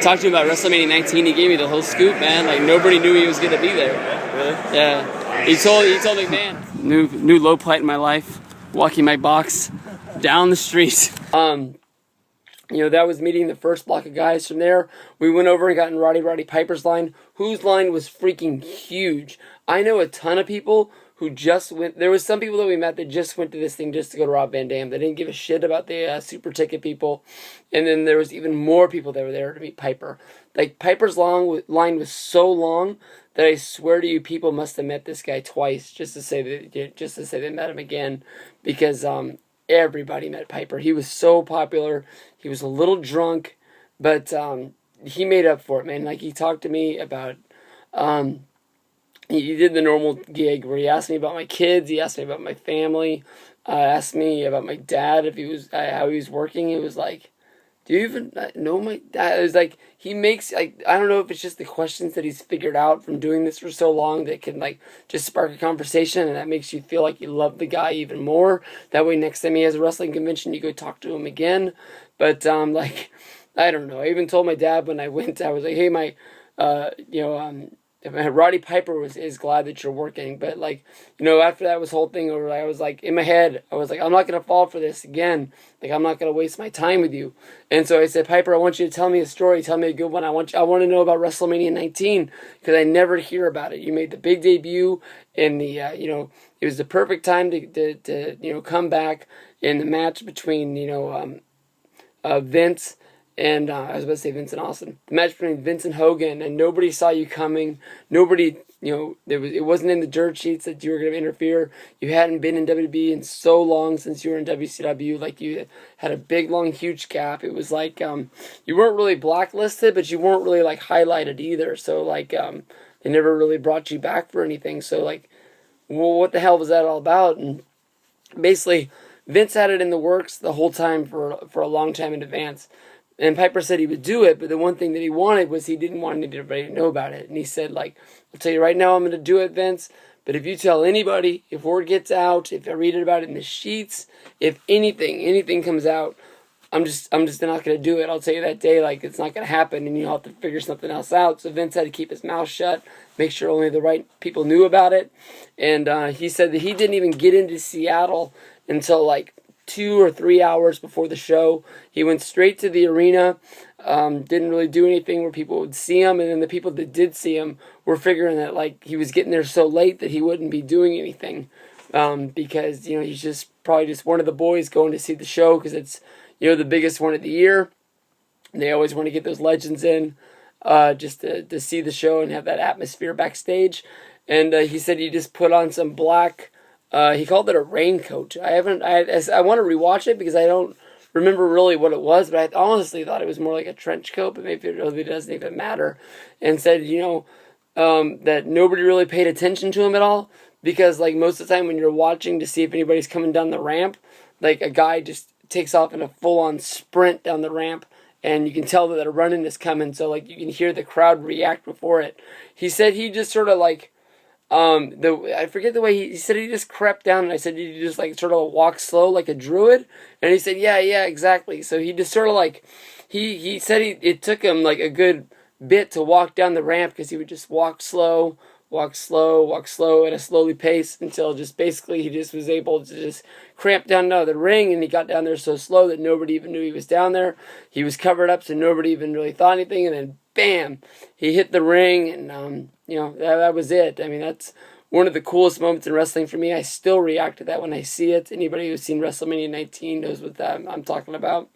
talked to him about WrestleMania 19. He gave me the whole scoop, man. Like, nobody knew he was going to be there. Really? Yeah. He told me, man, new low point in my life, walking my box down the street. That was meeting the first block of guys. From there, we went over and got in Roddy Piper's line, whose line was freaking huge. I know a ton of people who just went. There was some people that we met that just went to this thing just to go to Rob Van Dam. They didn't give a shit about the super ticket people. And then there was even more people that were there to meet Piper. Like, Piper's line was so long that I swear to you, people must have met this guy twice just to say they met him again, because everybody met Piper. He was so popular. He was a little drunk, but he made up for it, man. Like, he talked to me about, he did the normal gig where he asked me about my kids, he asked me about my family, asked me about my dad, if he was, how he was working. It was like, do you even know my dad? It was like, he makes, like, I don't know if it's just the questions that he's figured out from doing this for so long that can, like, just spark a conversation, and that makes you feel like you love the guy even more. That way, next time he has a wrestling convention, you go talk to him again. But, like, I don't know. I even told my dad when I went, I was like, hey, Roddy Piper is glad that you're working. But, like, after that whole thing over, I was like, in my head, I was like, I'm not going to fall for this again. Like, I'm not going to waste my time with you. And so I said, Piper, I want you to tell me a story. Tell me a good one. I want to know about WrestleMania 19, because I never hear about it. You made the big debut, and it was the perfect time to come back in the match between, Vince and I was about to say Vince and Austin. The match between Vince and Hogan, and nobody saw you coming. Nobody, it wasn't in the dirt sheets that you were going to interfere. You hadn't been in WWE in so long since you were in WCW. Like, you had a big, long, huge gap. It was like you weren't really blacklisted, but you weren't really, like, highlighted either. So, like, they never really brought you back for anything. So, like, well, what the hell was that all about? And basically, Vince had it in the works the whole time for a long time in advance. And Piper said he would do it, but the one thing that he wanted was he didn't want anybody to know about it. And he said, like, I'll tell you right now, I'm going to do it, Vince. But if you tell anybody, if word gets out, if I read it about it in the sheets, if anything comes out, I'm just not going to do it. I'll tell you that day, like, it's not going to happen, and you'll have to figure something else out. So Vince had to keep his mouth shut, make sure only the right people knew about it. And he said that he didn't even get into Seattle until, like, 2 or 3 hours before the show. He went straight to the arena, didn't really do anything where people would see him, and then the people that did see him were figuring that, like, he was getting there so late that he wouldn't be doing anything, because, he's just probably just one of the boys going to see the show because it's, the biggest one of the year. And they always want to get those legends in, just to see the show and have that atmosphere backstage. And he said he just put on some black, he called it a raincoat. I want to rewatch it because I don't remember really what it was, but I honestly thought it was more like a trench coat, but maybe it really doesn't even matter. And said, that nobody really paid attention to him at all, because, like, most of the time when you're watching to see if anybody's coming down the ramp, like, a guy just takes off in a full-on sprint down the ramp, and you can tell that a run-in is coming, so, like, you can hear the crowd react before it. He said he just sort of, like, I forget the way he said he just crept down, and I said, did you just, like, sort of walk slow like a druid? And he said, yeah, exactly. So he just sort of, like, he said it took him, like, a good bit to walk down the ramp, because he would just walk slow at a slowly pace until just basically he just was able to just cramp down out of the ring, and he got down there so slow that nobody even knew he was down there. He was covered up, so nobody even really thought anything, and then bam, he hit the ring, and that was it. I mean, that's one of the coolest moments in wrestling for me. I still react to that when I see it. Anybody who's seen WrestleMania 19 knows what I'm talking about.